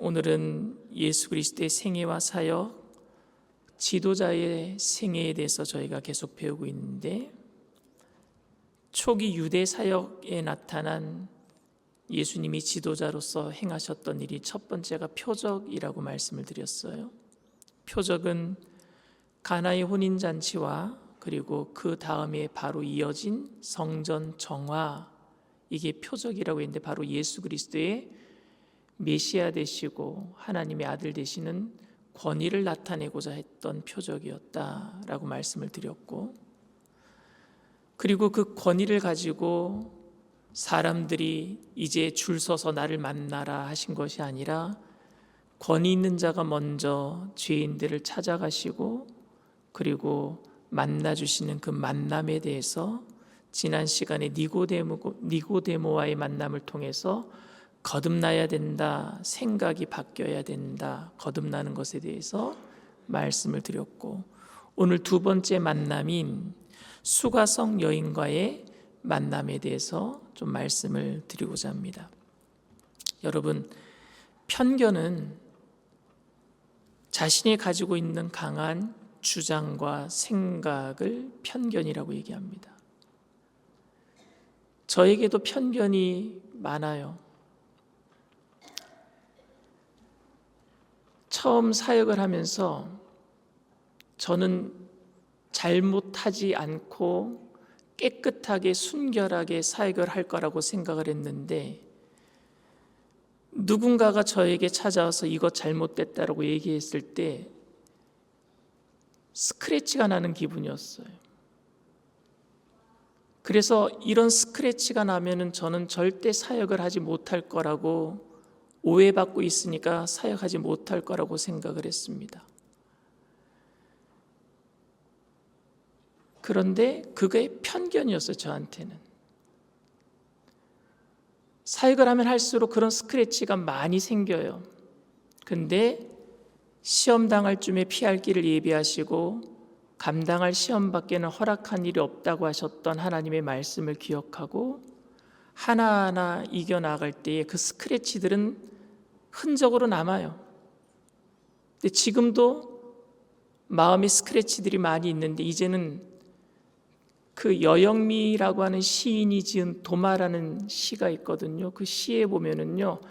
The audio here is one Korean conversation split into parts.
오늘은 예수 그리스도의 생애와 사역, 지도자의 생애에 대해서 저희가 계속 배우고 있는데, 초기 유대 사역에 나타난 예수님이 지도자로서 행하셨던 일이 첫 번째가 표적이라고 말씀을 드렸어요. 표적은 가나의 혼인잔치와 그리고 그 다음에 바로 이어진 성전 정화, 이게 표적이라고 했는데 바로 예수 그리스도의 메시아 되시고 하나님의 아들 되시는 권위를 나타내고자 했던 표적이었다라고 말씀을 드렸고, 그리고 그 권위를 가지고 사람들이 이제 줄 서서 나를 만나라 하신 것이 아니라 권위 있는 자가 먼저 죄인들을 찾아가시고 그리고 만나주시는 그 만남에 대해서 지난 시간에 니고데모와의 만남을 통해서 거듭나야 된다, 생각이 바뀌어야 된다, 거듭나는 것에 대해서 말씀을 드렸고, 오늘 두 번째 만남인 수가성 여인과의 만남에 대해서 좀 말씀을 드리고자 합니다. 여러분, 편견은 자신이 가지고 있는 강한 주장과 생각을 편견이라고 얘기합니다. 저에게도 편견이 많아요. 처음 사역을 하면서 저는 잘못하지 않고 깨끗하게 순결하게 사역을 할 거라고 생각을 했는데, 누군가가 저에게 찾아와서 이거 잘못됐다라고 얘기했을 때 스크래치가 나는 기분이었어요. 그래서 이런 스크래치가 나면은 저는 절대 사역을 하지 못할 거라고, 오해받고 있으니까 사역하지 못할 거라고 생각을 했습니다. 그런데 그게 편견이었어요, 저한테는. 사역을 하면 할수록 그런 스크래치가 많이 생겨요. 근데 시험 당할 쯤에 피할 길을 예비하시고 감당할 시험 밖에는 허락한 일이 없다고 하셨던 하나님의 말씀을 기억하고 하나하나 이겨나갈 때에 그 스크래치들은 흔적으로 남아요. 근데 지금도 마음의 스크래치들이 많이 있는데, 이제는 그 여영미라고 하는 시인이 지은 도마라는 시가 있거든요. 그 시에 보면은요,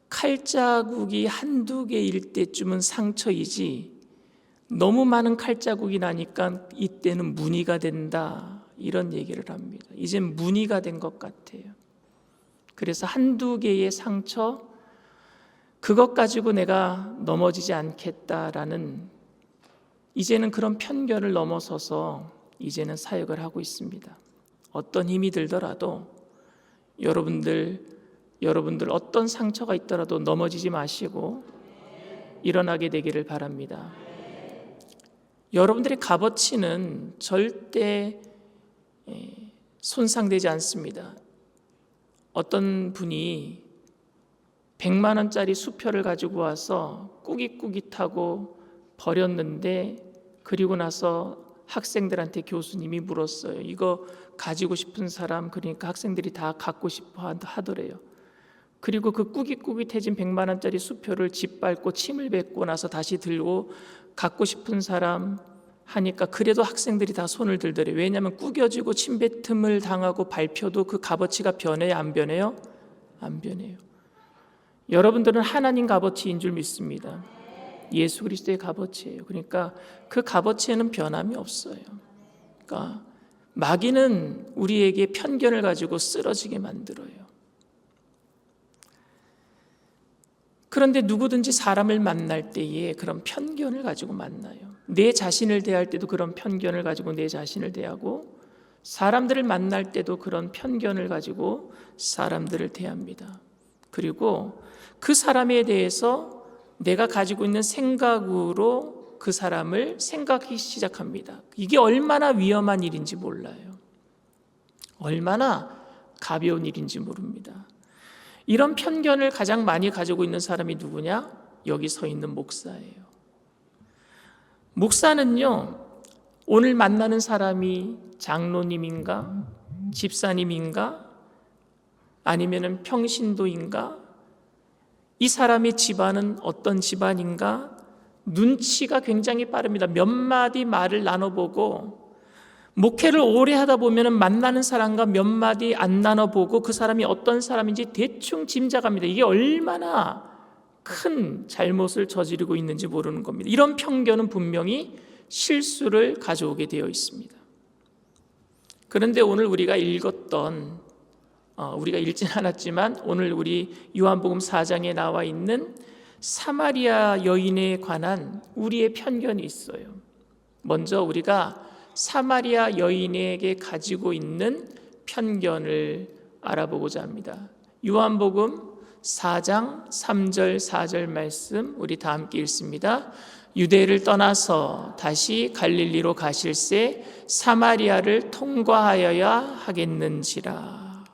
칼자국이 한두 개일 때쯤은 상처이지 너무 많은 칼자국이 나니까 이때는 무늬가 된다, 이런 얘기를 합니다. 이젠 무늬가 된 것 같아요. 그래서 한두 개의 상처, 그것 가지고 내가 넘어지지 않겠다라는, 이제는 그런 편견을 넘어서서 이제는 사역을 하고 있습니다. 어떤 힘이 들더라도 여러분들 어떤 상처가 있더라도 넘어지지 마시고 일어나게 되기를 바랍니다. 여러분들의 값어치는 절대 손상되지 않습니다. 어떤 분이 100만 원짜리 수표를 가지고 와서 꾸깃꾸깃하고 버렸는데, 그리고 나서 학생들한테 교수님이 물었어요. 이거 가지고 싶은 사람, 그러니까 학생들이 다 갖고 싶어 하더래요. 그리고 그 꾸깃꾸깃해진 100만 원짜리 수표를 짓밟고 침을 뱉고 나서 다시 들고 갖고 싶은 사람 하니까 그래도 학생들이 다 손을 들더래요. 왜냐하면 꾸겨지고 침뱉음을 당하고 밟혀도 그 값어치가 변해요, 안 변해요? 안 변해요. 여러분들은 하나님 값어치인 줄 믿습니다. 예수 그리스도의 값어치예요. 그러니까 그 값어치에는 변함이 없어요. 그러니까 마귀는 우리에게 편견을 가지고 쓰러지게 만들어요. 그런데 누구든지 사람을 만날 때에 그런 편견을 가지고 만나요. 내 자신을 대할 때도 그런 편견을 가지고 내 자신을 대하고, 사람들을 만날 때도 그런 편견을 가지고 사람들을 대합니다. 그리고 그 사람에 대해서 내가 가지고 있는 생각으로 그 사람을 생각하기 시작합니다. 이게 얼마나 위험한 일인지 몰라요. 얼마나 가벼운 일인지 모릅니다. 이런 편견을 가장 많이 가지고 있는 사람이 누구냐? 여기 서 있는 목사예요. 목사는요, 오늘 만나는 사람이 장로님인가? 집사님인가? 아니면은 평신도인가? 이 사람의 집안은 어떤 집안인가? 눈치가 굉장히 빠릅니다. 몇 마디 말을 나눠보고, 목회를 오래 하다 보면 만나는 사람과 몇 마디 안 나눠보고 그 사람이 어떤 사람인지 대충 짐작합니다. 이게 얼마나 큰 잘못을 저지르고 있는지 모르는 겁니다. 이런 편견은 분명히 실수를 가져오게 되어 있습니다. 그런데 오늘 우리가 읽진 않았지만 오늘 우리 요한복음 4장에 나와 있는 사마리아 여인에 관한 우리의 편견이 있어요. 먼저 우리가 사마리아 여인에게 가지고 있는 편견을 알아보고자 합니다. 요한복음 4장 3절 4절 말씀 우리 다 함께 읽습니다. 유대를 떠나서 다시 갈릴리로 가실새 사마리아를 통과하여야 하겠는지라.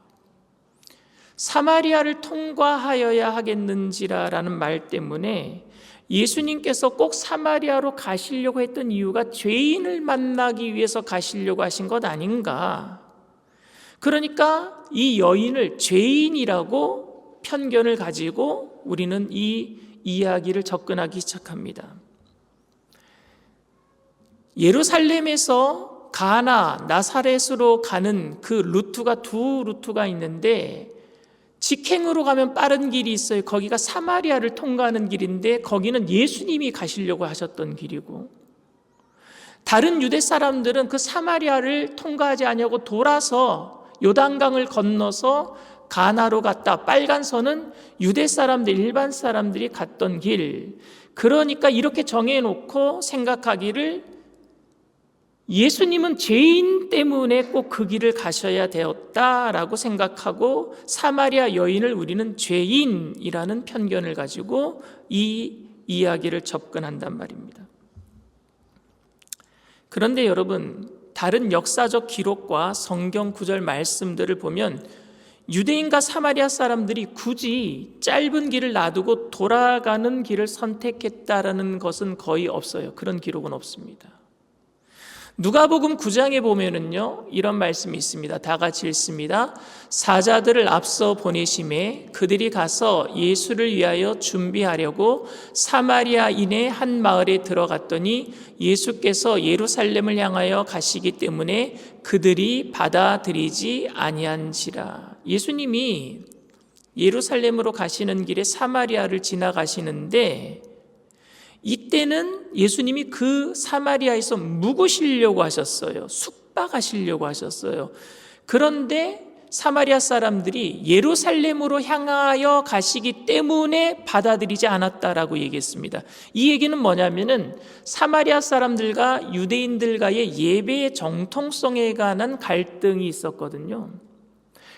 사마리아를 통과하여야 하겠는지라라는 말 때문에 예수님께서 꼭 사마리아로 가시려고 했던 이유가 죄인을 만나기 위해서 가시려고 하신 것 아닌가. 그러니까 이 여인을 죄인이라고 편견을 가지고 우리는 이 이야기를 접근하기 시작합니다. 예루살렘에서 가나, 나사렛으로 가는 그 루트가 두 루트가 있는데 직행으로 가면 빠른 길이 있어요. 거기가 사마리아를 통과하는 길인데 거기는 예수님이 가시려고 하셨던 길이고, 다른 유대 사람들은 그 사마리아를 통과하지 않냐고 돌아서 요단강을 건너서 가나로 갔다. 빨간 선은 유대 사람들, 일반 사람들이 갔던 길. 그러니까 이렇게 정해놓고 생각하기를 예수님은 죄인 때문에 꼭 그 길을 가셔야 되었다라고 생각하고 사마리아 여인을 우리는 죄인이라는 편견을 가지고 이 이야기를 접근한단 말입니다. 그런데 여러분, 다른 역사적 기록과 성경 구절 말씀들을 보면 유대인과 사마리아 사람들이 굳이 짧은 길을 놔두고 돌아가는 길을 선택했다라는 것은 거의 없어요. 그런 기록은 없습니다. 누가복음 9장에 보면은요, 이런 말씀이 있습니다. 다 같이 읽습니다. 사자들을 앞서 보내심에 그들이 가서 예수를 위하여 준비하려고 사마리아인의 한 마을에 들어갔더니 예수께서 예루살렘을 향하여 가시기 때문에 그들이 받아들이지 아니한지라. 예수님이 예루살렘으로 가시는 길에 사마리아를 지나가시는데 이때는 예수님이 그 사마리아에서 묵으시려고 하셨어요. 숙박하시려고 하셨어요. 그런데 사마리아 사람들이 예루살렘으로 향하여 가시기 때문에 받아들이지 않았다라고 얘기했습니다. 이 얘기는 뭐냐면은 사마리아 사람들과 유대인들과의 예배의 정통성에 관한 갈등이 있었거든요.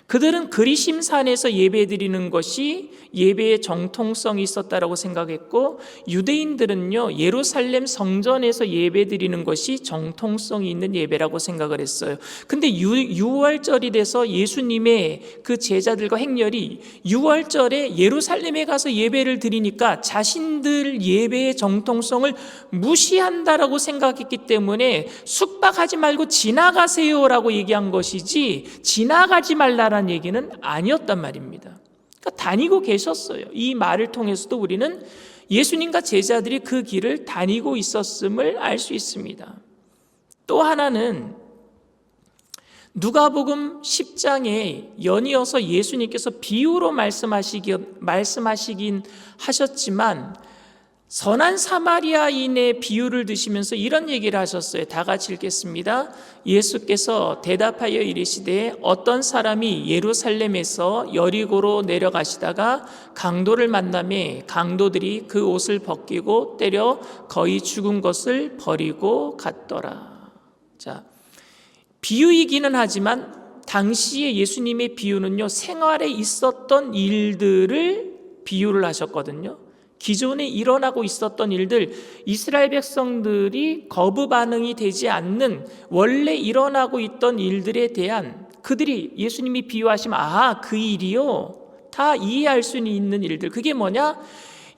그들은 그리심산에서 예배드리는 것이 예배의 정통성이 있었다라고 생각했고, 유대인들은요 예루살렘 성전에서 예배드리는 것이 정통성이 있는 예배라고 생각을 했어요. 근데 6월절이 돼서 예수님의 그 제자들과 행렬이 6월절에 예루살렘에 가서 예배를 드리니까 자신들 예배의 정통성을 무시한다라고 생각했기 때문에 숙박하지 말고 지나가세요라고 얘기한 것이지 지나가지 말라는 얘기는 아니었단 말입니다. 그러니까 다니고 계셨어요. 이 말을 통해서도 우리는 예수님과 제자들이 그 길을 다니고 있었음을 알 수 있습니다. 또 하나는 누가복음 10장에 연이어서 예수님께서 비유로 말씀하시긴 하셨지만 선한 사마리아인의 비유를 드시면서 이런 얘기를 하셨어요. 다 같이 읽겠습니다. 예수께서 대답하여 이르시되 어떤 사람이 예루살렘에서 여리고로 내려가시다가 강도를 만나매 강도들이 그 옷을 벗기고 때려 거의 죽은 것을 버리고 갔더라. 자, 비유이기는 하지만 당시에 예수님의 비유는요 생활에 있었던 일들을 비유를 하셨거든요. 기존에 일어나고 있었던 일들, 이스라엘 백성들이 거부 반응이 되지 않는 원래 일어나고 있던 일들에 대한 그들이 예수님이 비유하시면 그 일이요 다 이해할 수 있는 일들. 그게 뭐냐?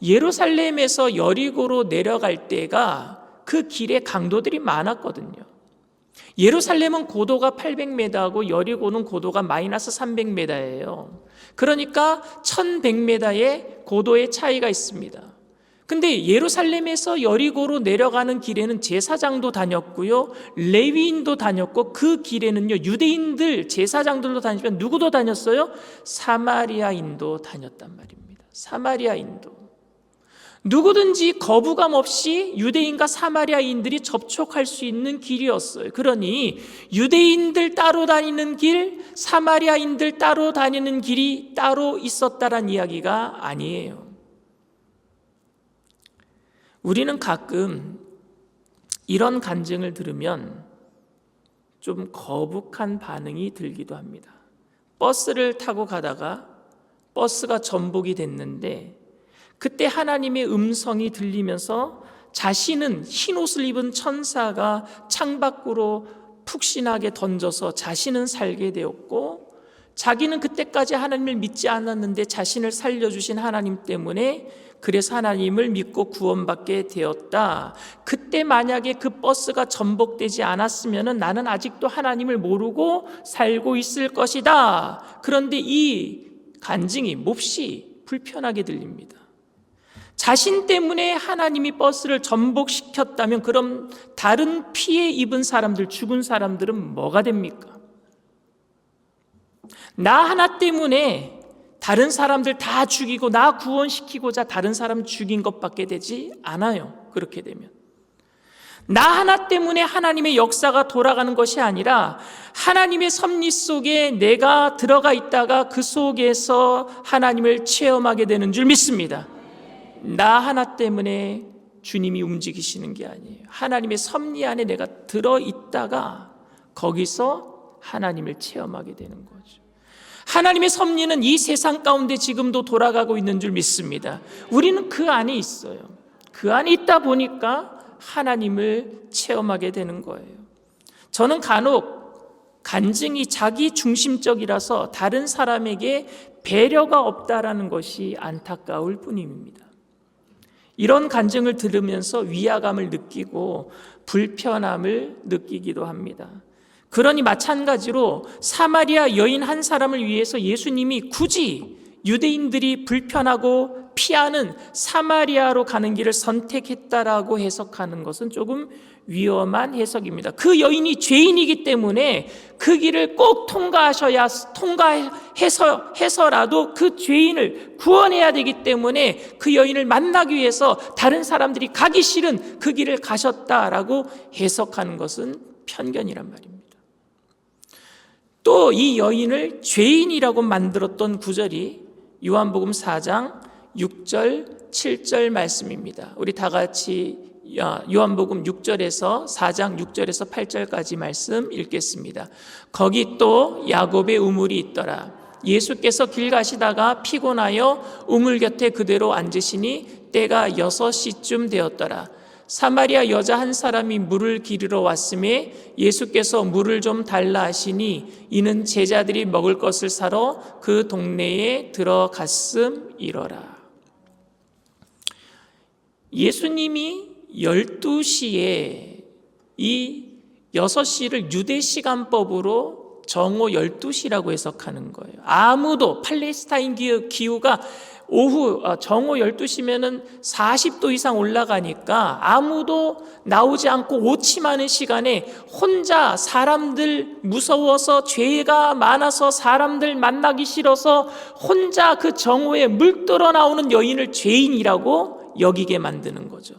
예루살렘에서 여리고로 내려갈 때가 그 길에 강도들이 많았거든요. 예루살렘은 고도가 800m하고 여리고는 고도가 마이너스 300m예요. 그러니까 1100m의 고도의 차이가 있습니다. 근데 예루살렘에서 여리고로 내려가는 길에는 제사장도 다녔고요, 레위인도 다녔고, 그 길에는요 유대인들 제사장들도 다니지만 누구도 다녔어요? 사마리아인도 다녔단 말입니다. 사마리아인도. 누구든지 거부감 없이 유대인과 사마리아인들이 접촉할 수 있는 길이었어요. 그러니 유대인들 따로 다니는 길, 사마리아인들 따로 다니는 길이 따로 있었다란 이야기가 아니에요. 우리는 가끔 이런 간증을 들으면 좀 거북한 반응이 들기도 합니다. 버스를 타고 가다가 버스가 전복이 됐는데 그때 하나님의 음성이 들리면서 자신은 흰옷을 입은 천사가 창밖으로 푹신하게 던져서 자신은 살게 되었고, 자기는 그때까지 하나님을 믿지 않았는데 자신을 살려주신 하나님 때문에 그래서 하나님을 믿고 구원받게 되었다. 그때 만약에 그 버스가 전복되지 않았으면 나는 아직도 하나님을 모르고 살고 있을 것이다. 그런데 이 간증이 몹시 불편하게 들립니다. 자신 때문에 하나님이 버스를 전복시켰다면 그럼 다른 피해 입은 사람들, 죽은 사람들은 뭐가 됩니까? 나 하나 때문에 다른 사람들 다 죽이고 나 구원시키고자 다른 사람 죽인 것밖에 되지 않아요. 그렇게 되면 나 하나 때문에 하나님의 역사가 돌아가는 것이 아니라 하나님의 섭리 속에 내가 들어가 있다가 그 속에서 하나님을 체험하게 되는 줄 믿습니다. 나 하나 때문에 주님이 움직이시는 게 아니에요. 하나님의 섭리 안에 내가 들어있다가 거기서 하나님을 체험하게 되는 거죠. 하나님의 섭리는 이 세상 가운데 지금도 돌아가고 있는 줄 믿습니다. 우리는 그 안에 있어요. 그 안에 있다 보니까 하나님을 체험하게 되는 거예요. 저는 간혹 간증이 자기 중심적이라서 다른 사람에게 배려가 없다라는 것이 안타까울 뿐입니다. 이런 간증을 들으면서 위화감을 느끼고 불편함을 느끼기도 합니다. 그러니 마찬가지로 사마리아 여인 한 사람을 위해서 예수님이 굳이 유대인들이 불편하고 피하는 사마리아로 가는 길을 선택했다라고 해석하는 것은 조금 위험한 해석입니다. 그 여인이 죄인이기 때문에 그 길을 꼭 통과해서라도 그 죄인을 구원해야 되기 때문에 그 여인을 만나기 위해서 다른 사람들이 가기 싫은 그 길을 가셨다라고 해석하는 것은 편견이란 말입니다. 또 이 여인을 죄인이라고 만들었던 구절이 요한복음 4장 6절 7절 말씀입니다. 우리 다 같이 요한복음 6절에서 4장 6절에서 8절까지 말씀 읽겠습니다. 거기 또 야곱의 우물이 있더라. 예수께서 길 가시다가 피곤하여 우물 곁에 그대로 앉으시니 때가 6시쯤 되었더라. 사마리아 여자 한 사람이 물을 기르러 왔음에 예수께서 물을 좀 달라 하시니 이는 제자들이 먹을 것을 사러 그 동네에 들어갔음이러라. 예수님이 12시에 이 6시를 유대 시간법으로 정오 12시라고 해석하는 거예요. 아무도 팔레스타인 기후가 오후 정오 12시면은 40도 이상 올라가니까 아무도 나오지 않고 오침하는 시간에 혼자 사람들 무서워서 죄가 많아서 사람들 만나기 싫어서 혼자 그 정오에 물들어 나오는 여인을 죄인이라고 여기게 만드는 거죠.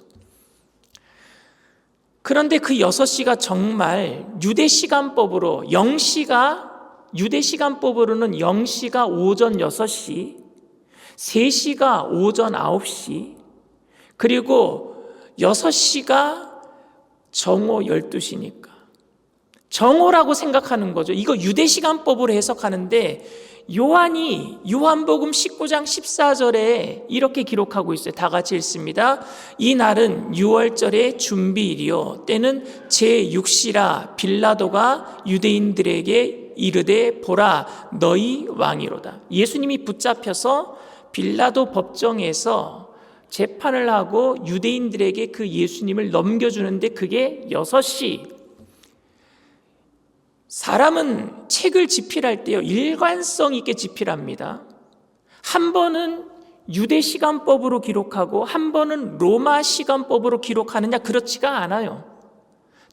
그런데 그 6시가 정말 유대 시간법으로 0시가 오전 6시, 3시가 오전 9시, 그리고 6시가 정오 12시니까 정오라고 생각하는 거죠. 이거 유대 시간법으로 해석하는데 요한이 요한복음 19장 14절에 이렇게 기록하고 있어요. 다 같이 읽습니다. 이 날은 6월절의 준비일이요 때는 제6시라 빌라도가 유대인들에게 이르되 보라 너희 왕이로다. 예수님이 붙잡혀서 빌라도 법정에서 재판을 하고 유대인들에게 그 예수님을 넘겨주는데 그게 6시. 사람은 책을 집필할 때요, 일관성 있게 집필합니다. 한 번은 유대 시간법으로 기록하고 한 번은 로마 시간법으로 기록하느냐? 그렇지가 않아요.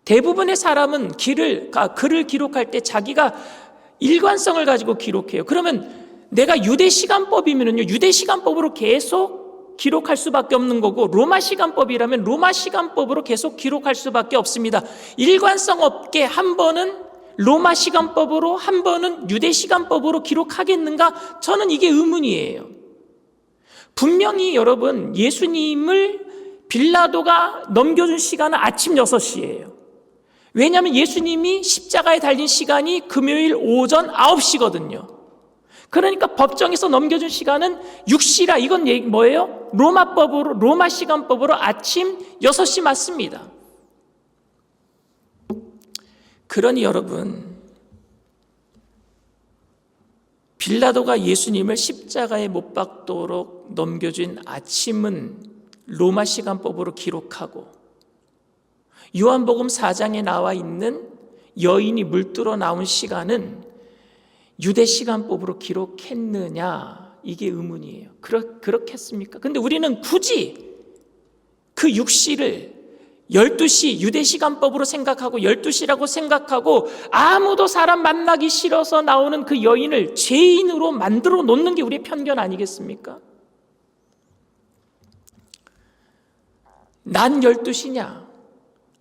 대부분의 사람은 글을 기록할 때 자기가 일관성을 가지고 기록해요. 그러면 내가 유대 시간법이면요, 유대 시간법으로 계속 기록할 수밖에 없는 거고, 로마 시간법이라면 로마 시간법으로 계속 기록할 수밖에 없습니다. 일관성 없게 한 번은 로마 시간법으로 한 번은 유대 시간법으로 기록하겠는가? 저는 이게 의문이에요. 분명히 여러분, 예수님을 빌라도가 넘겨준 시간은 아침 6시예요. 왜냐하면 예수님이 십자가에 달린 시간이 금요일 오전 9시거든요. 그러니까 법정에서 넘겨준 시간은 6시라, 이건 뭐예요? 로마 시간법으로 아침 6시 맞습니다. 그러니 여러분, 빌라도가 예수님을 십자가에 못 박도록 넘겨준 아침은 로마 시간법으로 기록하고, 요한복음 4장에 나와 있는 여인이 물들어 나온 시간은 유대 시간법으로 기록했느냐? 이게 의문이에요. 그렇겠습니까? 근데 우리는 굳이 그 6시를 12시 유대 시간법으로 생각하고 12시라고 생각하고, 아무도 사람 만나기 싫어서 나오는 그 여인을 죄인으로 만들어 놓는 게 우리의 편견 아니겠습니까? 난 12시냐?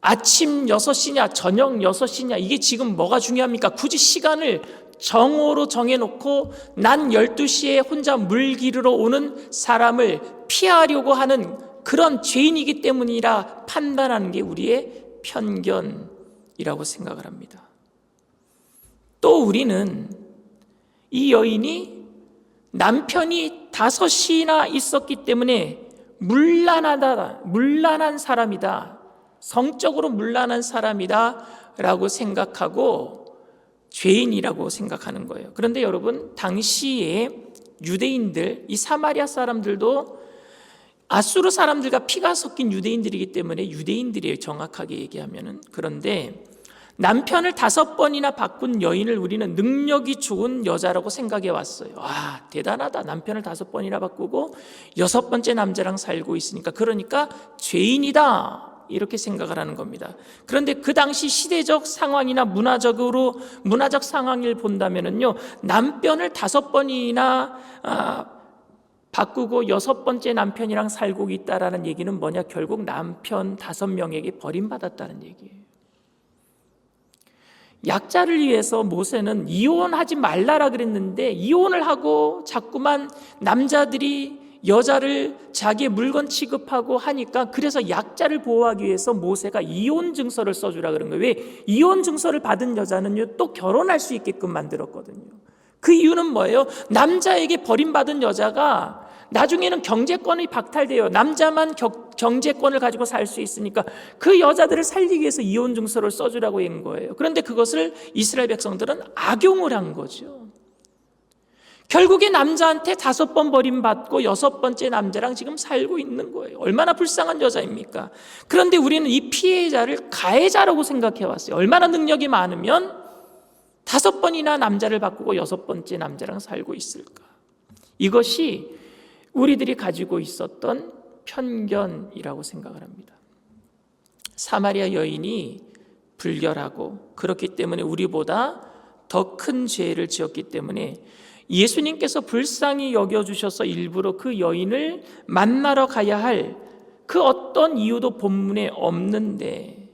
아침 6시냐? 저녁 6시냐? 이게 지금 뭐가 중요합니까? 굳이 시간을 정오로 정해놓고 난 12시에 혼자 물 기르러 오는 사람을 피하려고 하는 그런 죄인이기 때문이라 판단하는 게 우리의 편견이라고 생각을 합니다. 또 우리는 이 여인이 남편이 5이나 있었기 때문에 문란한 사람이다, 성적으로 문란한 사람이다 라고 생각하고 죄인이라고 생각하는 거예요. 그런데 여러분, 당시에 유대인들, 이 사마리아 사람들도 아수르 사람들과 피가 섞인 유대인들이기 때문에 유대인들이에요, 정확하게 얘기하면은. 그런데 남편을 5번이나 바꾼 여인을 우리는 능력이 좋은 여자라고 생각해 왔어요. 와, 대단하다. 남편을 5번이나 바꾸고 6번째 남자랑 살고 있으니까, 그러니까 죄인이다, 이렇게 생각을 하는 겁니다. 그런데 그 당시 시대적 상황이나 문화적 상황을 본다면은요, 남편을 5번이나 바꾸고 6번째 남편이랑 살고 있다라는 얘기는 뭐냐? 결국 남편 5명에게 버림받았다는 얘기예요. 약자를 위해서 모세는 이혼하지 말라라 그랬는데, 이혼을 하고 자꾸만 남자들이 여자를 자기의 물건 취급하고 하니까, 그래서 약자를 보호하기 위해서 모세가 이혼 증서를 써주라 그런 거예요. 왜? 이혼 증서를 받은 여자는요, 또 결혼할 수 있게끔 만들었거든요. 그 이유는 뭐예요? 남자에게 버림받은 여자가 나중에는 경제권이 박탈돼요. 남자만 경제권을 가지고 살 수 있으니까 그 여자들을 살리기 위해서 이혼 증서를 써주라고 한 거예요. 그런데 그것을 이스라엘 백성들은 악용을 한 거죠. 결국에 남자한테 5번 버림받고 6번째 남자랑 지금 살고 있는 거예요. 얼마나 불쌍한 여자입니까? 그런데 우리는 이 피해자를 가해자라고 생각해 왔어요. 얼마나 능력이 많으면 5번이나 남자를 바꾸고 6번째 남자랑 살고 있을까? 이것이 우리들이 가지고 있었던 편견이라고 생각을 합니다. 사마리아 여인이 불결하고, 그렇기 때문에 우리보다 더 큰 죄를 지었기 때문에 예수님께서 불쌍히 여겨주셔서 일부러 그 여인을 만나러 가야 할 그 어떤 이유도 본문에 없는데,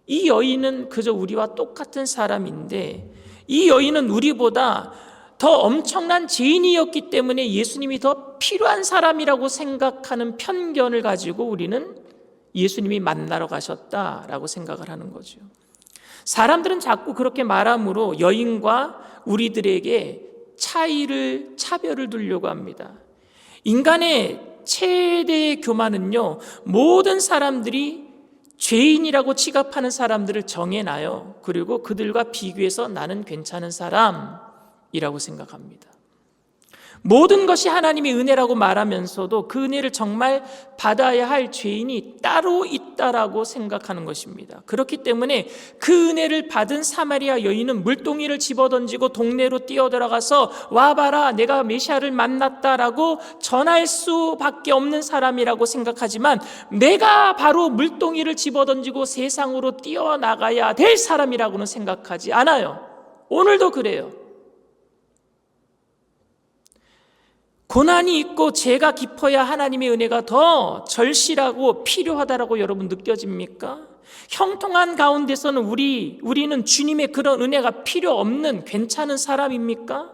이 여인은 그저 우리와 똑같은 사람인데, 이 여인은 우리보다 더 엄청난 죄인이었기 때문에 예수님이 더 필요한 사람이라고 생각하는 편견을 가지고 우리는 예수님이 만나러 가셨다라고 생각을 하는 거죠. 사람들은 자꾸 그렇게 말함으로 여인과 우리들에게 차별을 두려고 합니다. 인간의 최대의 교만은요, 모든 사람들이 죄인이라고 취급하는 사람들을 정해놔요. 그리고 그들과 비교해서 나는 괜찮은 사람이라고 생각합니다. 모든 것이 하나님의 은혜라고 말하면서도 그 은혜를 정말 받아야 할 죄인이 따로 있다라고 생각하는 것입니다. 그렇기 때문에 그 은혜를 받은 사마리아 여인은 물동이를 집어던지고 동네로 뛰어들어가서 와봐라 내가 메시아를 만났다라고 전할 수밖에 없는 사람이라고 생각하지만 내가 바로 물동이를 집어던지고 세상으로 뛰어나가야 될 사람이라고는 생각하지 않아요. 오늘도 그래요. 고난이 있고 죄가 깊어야 하나님의 은혜가 더 절실하고 필요하다라고 여러분 느껴집니까? 형통한 가운데서는 우리는 주님의 그런 은혜가 필요 없는 괜찮은 사람입니까?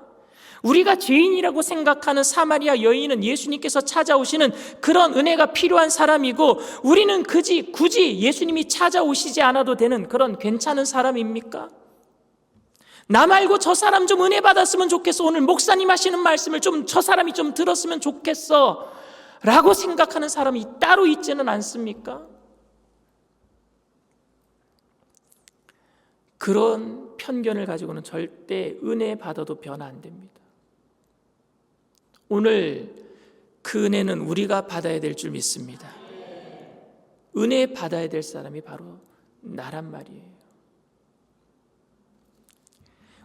우리가 죄인이라고 생각하는 사마리아 여인은 예수님께서 찾아오시는 그런 은혜가 필요한 사람이고 우리는 굳이 예수님이 찾아오시지 않아도 되는 그런 괜찮은 사람입니까? 나 말고 저 사람 좀 은혜 받았으면 좋겠어. 오늘 목사님 하시는 말씀을 저 사람이 좀 들었으면 좋겠어 라고 생각하는 사람이 따로 있지는 않습니까? 그런 편견을 가지고는 절대 은혜 받아도 변화 안 됩니다. 오늘 그 은혜는 우리가 받아야 될 줄 믿습니다. 은혜 받아야 될 사람이 바로 나란 말이에요.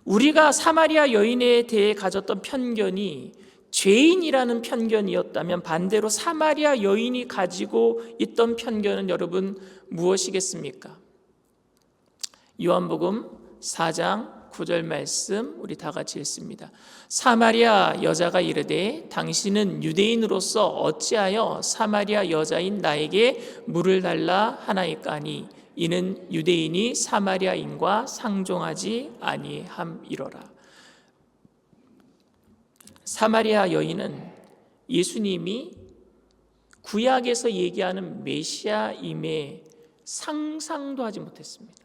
우리가 사마리아 여인에 대해 가졌던 편견이 죄인이라는 편견이었다면 반대로 사마리아 여인이 가지고 있던 편견은 여러분 무엇이겠습니까? 요한복음 4장 9절 말씀 우리 다 같이 읽습니다. 사마리아 여자가 이르되 당신은 유대인으로서 어찌하여 사마리아 여자인 나에게 물을 달라 하나이까니 이는 유대인이 사마리아인과 상종하지 아니함이로라. 사마리아 여인은 예수님이 구약에서 얘기하는 메시아임에 상상도 하지 못했습니다.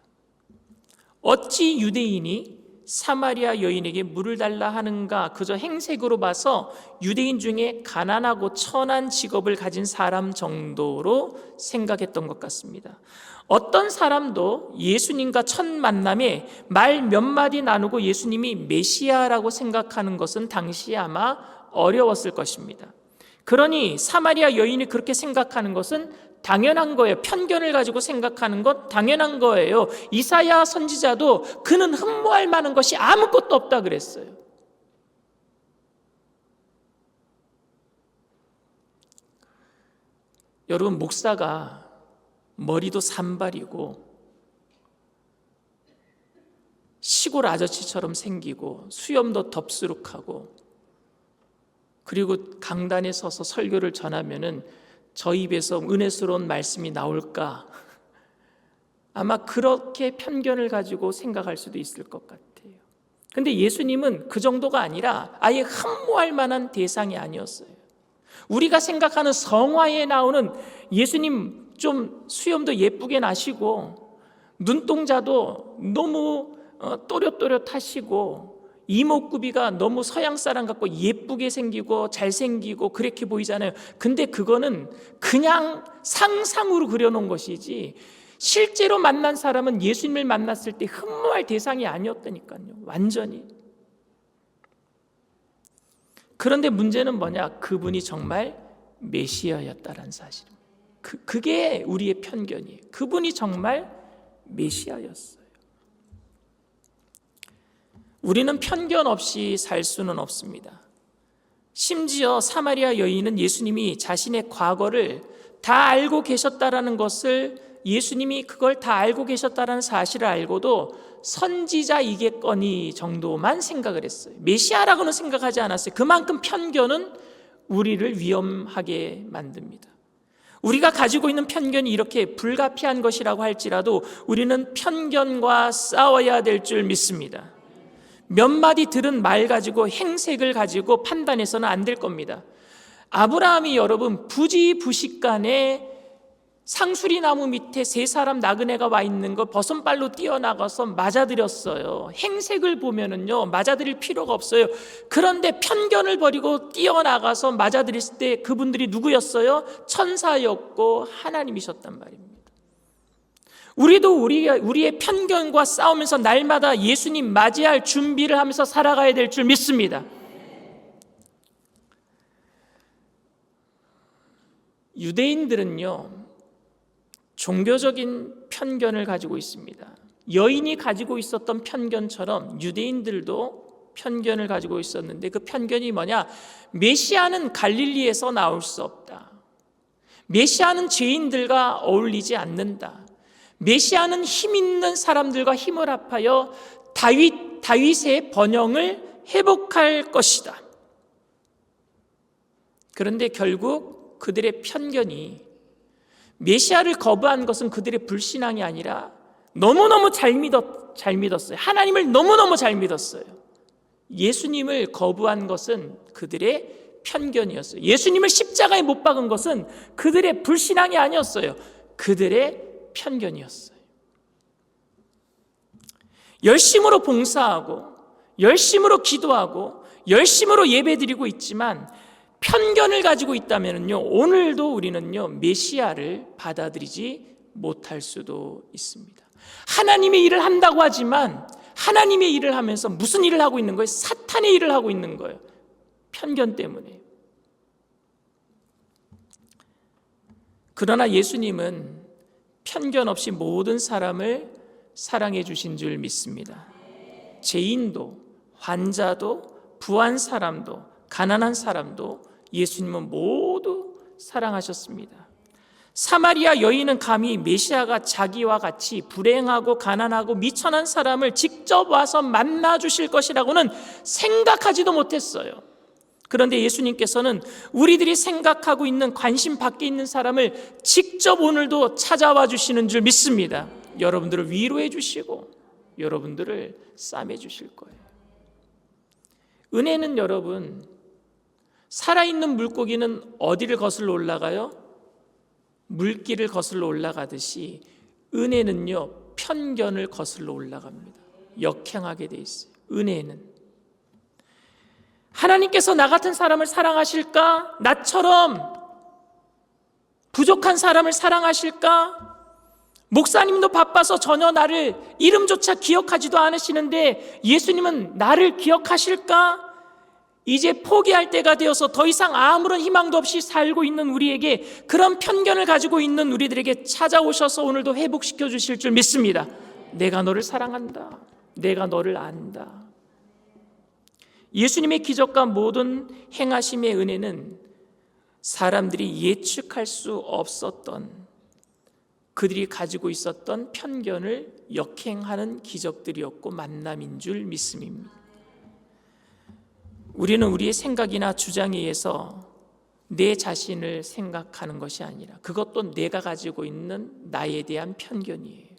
어찌 유대인이 사마리아 여인에게 물을 달라 하는가? 그저 행색으로 봐서 유대인 중에 가난하고 천한 직업을 가진 사람 정도로 생각했던 것 같습니다. 어떤 사람도 예수님과 첫 만남에 말 몇 마디 나누고 예수님이 메시아라고 생각하는 것은 당시에 아마 어려웠을 것입니다. 그러니 사마리아 여인이 그렇게 생각하는 것은 당연한 거예요. 편견을 가지고 생각하는 것 당연한 거예요. 이사야 선지자도 그는 흠모할 만한 것이 아무것도 없다 그랬어요. 여러분, 목사가 머리도 산발이고 시골 아저씨처럼 생기고 수염도 덥수룩하고 그리고 강단에 서서 설교를 전하면은 저 입에서 은혜스러운 말씀이 나올까? 아마 그렇게 편견을 가지고 생각할 수도 있을 것 같아요. 근데 예수님은 그 정도가 아니라 아예 흠모할 만한 대상이 아니었어요. 우리가 생각하는 성화에 나오는 예수님 좀 수염도 예쁘게 나시고 눈동자도 너무 또렷또렷하시고 이목구비가 너무 서양 사람 같고 예쁘게 생기고 잘생기고 그렇게 보이잖아요. 근데 그거는 그냥 상상으로 그려놓은 것이지 실제로 만난 사람은 예수님을 만났을 때 흠모할 대상이 아니었다니까요. 완전히. 그런데 문제는 뭐냐? 그분이 정말 메시아였다라는 사실입니다. 그게 우리의 편견이에요. 그분이 정말 메시아였어요. 우리는 편견 없이 살 수는 없습니다. 심지어 사마리아 여인은 예수님이 자신의 과거를 다 알고 계셨다라는 것을 예수님이 그걸 다 알고 계셨다라는 사실을 알고도 선지자이겠거니 정도만 생각을 했어요. 메시아라고는 생각하지 않았어요. 그만큼 편견은 우리를 위험하게 만듭니다. 우리가 가지고 있는 편견이 이렇게 불가피한 것이라고 할지라도 우리는 편견과 싸워야 될 줄 믿습니다. 몇 마디 들은 말 가지고 행색을 가지고 판단해서는 안 될 겁니다. 아브라함이 여러분 부지부식간에 상수리 나무 밑에 세 사람 나그네가 와 있는 거 버선발로 뛰어나가서 맞아들였어요. 행색을 보면은요 맞아들일 필요가 없어요. 그런데 편견을 버리고 뛰어나가서 맞아들였을 때 그분들이 누구였어요? 천사였고 하나님이셨단 말입니다. 우리도 우리의 편견과 싸우면서 날마다 예수님 맞이할 준비를 하면서 살아가야 될 줄 믿습니다. 유대인들은요, 종교적인 편견을 가지고 있습니다. 여인이 가지고 있었던 편견처럼 유대인들도 편견을 가지고 있었는데, 그 편견이 뭐냐? 메시아는 갈릴리에서 나올 수 없다. 메시아는 죄인들과 어울리지 않는다. 메시아는 힘 있는 사람들과 힘을 합하여 다윗의 번영을 회복할 것이다. 그런데 결국 그들의 편견이, 메시아를 거부한 것은 그들의 불신앙이 아니라 너무너무 잘 믿었어요. 하나님을 너무너무 잘 믿었어요. 예수님을 거부한 것은 그들의 편견이었어요. 예수님을 십자가에 못 박은 것은 그들의 불신앙이 아니었어요. 그들의 편견이었어요. 열심으로 봉사하고 열심으로 기도하고 열심으로 예배드리고 있지만 편견을 가지고 있다면요, 오늘도 우리는요, 메시아를 받아들이지 못할 수도 있습니다. 하나님의 일을 한다고 하지만 하나님의 일을 하면서 무슨 일을 하고 있는 거예요? 사탄의 일을 하고 있는 거예요. 편견 때문에. 그러나 예수님은 편견 없이 모든 사람을 사랑해 주신 줄 믿습니다. 죄인도, 환자도, 부한 사람도, 가난한 사람도 예수님은 모두 사랑하셨습니다. 사마리아 여인은 감히 메시아가 자기와 같이 불행하고 가난하고 미천한 사람을 직접 와서 만나 주실 것이라고는 생각하지도 못했어요. 그런데 예수님께서는 우리들이 생각하고 있는, 관심 밖에 있는 사람을 직접 오늘도 찾아와 주시는 줄 믿습니다. 여러분들을 위로해 주시고 여러분들을 싸매 주실 거예요. 은혜는 여러분, 살아있는 물고기는 어디를 거슬러 올라가요? 물길을 거슬러 올라가듯이 은혜는요, 편견을 거슬러 올라갑니다. 역행하게 돼 있어요. 은혜는. 하나님께서 나 같은 사람을 사랑하실까? 나처럼 부족한 사람을 사랑하실까? 목사님도 바빠서 전혀 나를 이름조차 기억하지도 않으시는데 예수님은 나를 기억하실까? 이제 포기할 때가 되어서 더 이상 아무런 희망도 없이 살고 있는 우리에게, 그런 편견을 가지고 있는 우리들에게 찾아오셔서 오늘도 회복시켜 주실 줄 믿습니다. 내가 너를 사랑한다. 내가 너를 안다. 예수님의 기적과 모든 행하심의 은혜는 사람들이 예측할 수 없었던, 그들이 가지고 있었던 편견을 역행하는 기적들이었고 만남인 줄 믿습니다. 우리는 우리의 생각이나 주장에 의해서 내 자신을 생각하는 것이 아니라 그것도 내가 가지고 있는 나에 대한 편견이에요.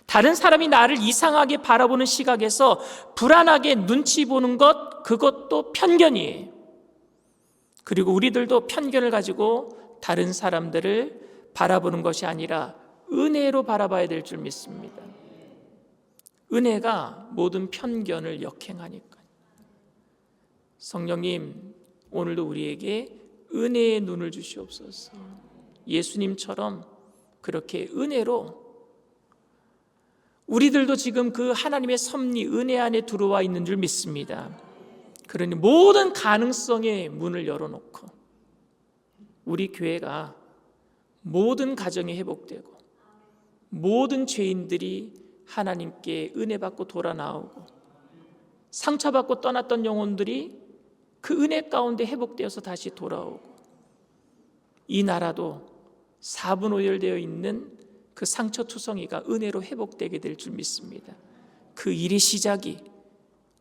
다른 사람이 나를 이상하게 바라보는 시각에서 불안하게 눈치 보는 것, 그것도 편견이에요. 그리고 우리들도 편견을 가지고 다른 사람들을 바라보는 것이 아니라 은혜로 바라봐야 될 줄 믿습니다. 은혜가 모든 편견을 역행하니까. 성령님, 오늘도 우리에게 은혜의 눈을 주시옵소서. 예수님처럼 그렇게 은혜로, 우리들도 지금 그 하나님의 섭리, 은혜 안에 들어와 있는 줄 믿습니다. 그러니 모든 가능성의 문을 열어놓고 우리 교회가 모든 가정이 회복되고 모든 죄인들이 하나님께 은혜 받고 돌아 나오고 상처받고 떠났던 영혼들이 그 은혜 가운데 회복되어서 다시 돌아오고, 이 나라도 사분오열되어 있는 그 상처투성이가 은혜로 회복되게 될 줄 믿습니다. 그 일의 시작이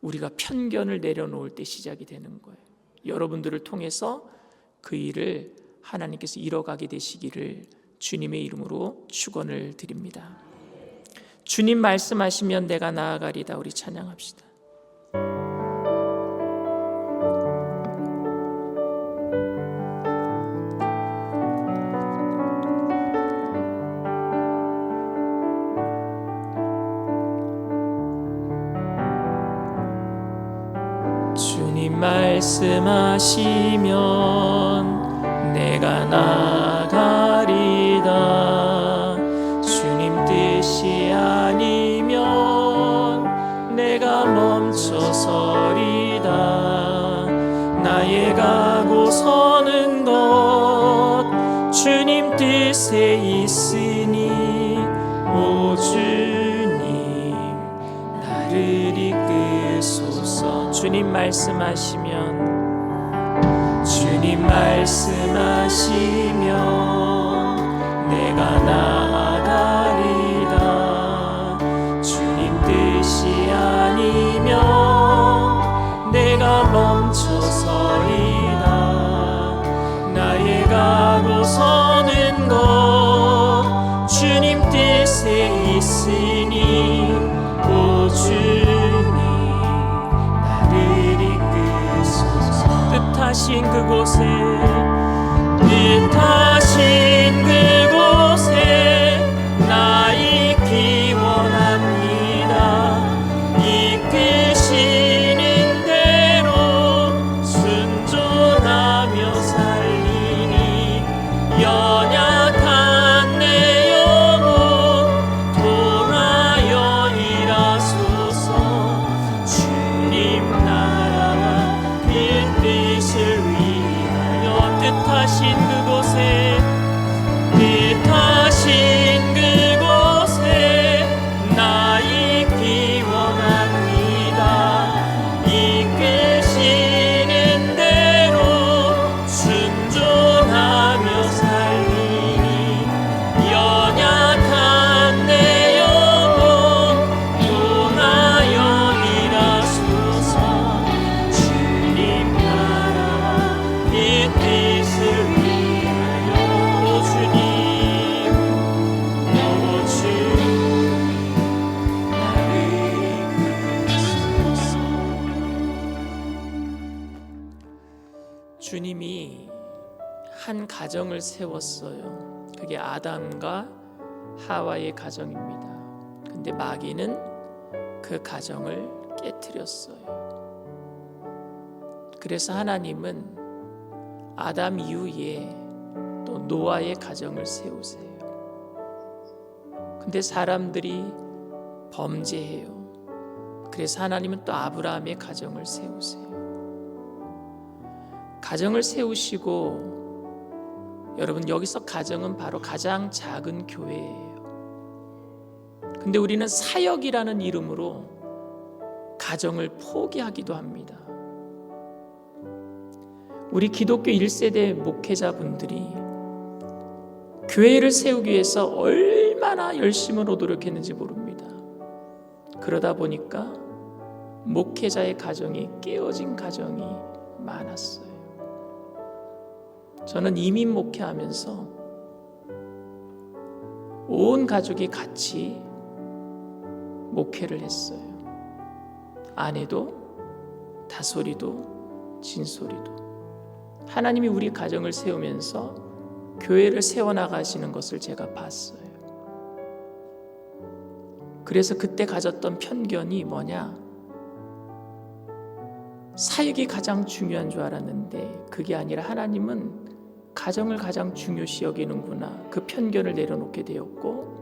우리가 편견을 내려놓을 때 시작이 되는 거예요. 여러분들을 통해서 그 일을 하나님께서 이뤄가게 되시기를 주님의 이름으로 축원을 드립니다. 주님 말씀하시면 내가 나아가리다. 우리 찬양합시다. 주님 말씀하시면 내가 나아가리다. 주님 뜻이 아니면 내가 멈춰서리다. 나의 가고 서는 것 뜻에 있으니 오 주님 나를 이끄소서. 주님 말씀하시면 내가 나아가리라. 주님 뜻이 아니면 내가 멈춰서리라. 나의 가고 서는 것 주님 뜻에 있으니 오 주님 나를 이끄소서. 뜻하신 그곳에 나 있기 원합니다. 이끄시는 대로 순종하며 살리니 연약한 내 영혼 통하여 일하소서. 주님 나라와 그 뜻을 위하여 뜻하신 그곳에 나 있기 원합니다. 이끄시는 대로 순종하며 살리니 연약한 내 영혼 통하여 일하소서. 주님 나라와 그 뜻을 위하여 오 주님 주님이 한 가정을 세웠어요. 그게 아담과 하와의 가정입니다. 근데 마귀는 그 가정을 깨트렸어요. 그래서 하나님은 아담 이후에 또 노아의 가정을 세우세요. 근데 사람들이 범죄해요. 그래서 하나님은 또 아브라함의 가정을 세우세요. 가정을 세우시고, 여러분 여기서 가정은 바로 가장 작은 교회예요. 근데 우리는 사역이라는 이름으로 가정을 포기하기도 합니다. 우리 기독교 1세대 목회자분들이 교회를 세우기 위해서 얼마나 열심으로 노력했는지 모릅니다. 그러다 보니까 목회자의 가정이 깨어진 가정이 많았어요. 저는 이민 목회하면서 온 가족이 같이 목회를 했어요. 아내도, 다솔이도, 진솔이도. 하나님이 우리 가정을 세우면서 교회를 세워나가시는 것을 제가 봤어요. 그래서 그때 가졌던 편견이 뭐냐? 사역이 가장 중요한 줄 알았는데 그게 아니라 하나님은 가정을 가장 중요시 여기는구나. 그 편견을 내려놓게 되었고,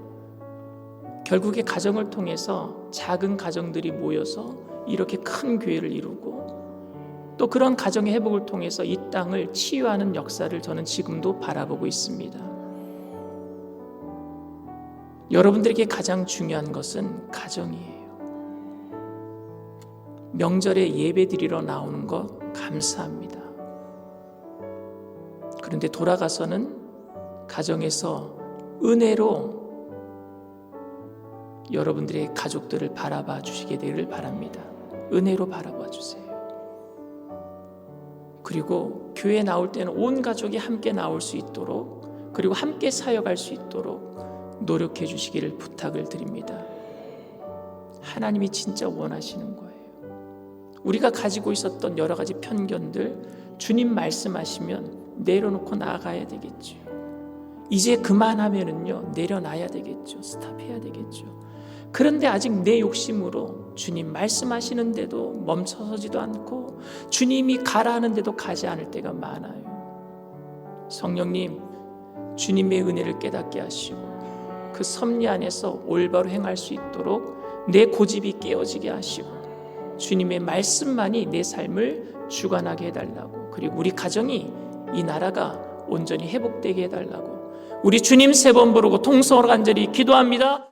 결국에 가정을 통해서 작은 가정들이 모여서 이렇게 큰 교회를 이루고, 또 그런 가정의 회복을 통해서 이 땅을 치유하는 역사를 저는 지금도 바라보고 있습니다. 여러분들에게 가장 중요한 것은 가정이에요. 명절에 예배 드리러 나오는 거 감사합니다. 그런데 돌아가서는 가정에서 은혜로 여러분들의 가족들을 바라봐 주시게 되기를 바랍니다. 은혜로 바라봐 주세요. 그리고 교회에 나올 때는 온 가족이 함께 나올 수 있도록, 그리고 함께 사역할 수 있도록 노력해 주시기를 부탁을 드립니다. 하나님이 진짜 원하시는 거예요. 우리가 가지고 있었던 여러 가지 편견들, 주님 말씀하시면 내려놓고 나아가야 되겠죠. 이제 그만하면은요, 내려놔야 되겠죠. 스탑해야 되겠죠. 그런데 아직 내 욕심으로 주님 말씀하시는데도 멈춰서지도 않고, 주님이 가라하는데도 가지 않을 때가 많아요. 성령님, 주님의 은혜를 깨닫게 하시고 그 섭리 안에서 올바로 행할 수 있도록 내 고집이 깨어지게 하시고, 주님의 말씀만이 내 삶을 주관하게 해달라고, 그리고 우리 가정이, 이 나라가 온전히 회복되게 해달라고, 우리 주님 3번 부르고 통성으로 간절히 기도합니다.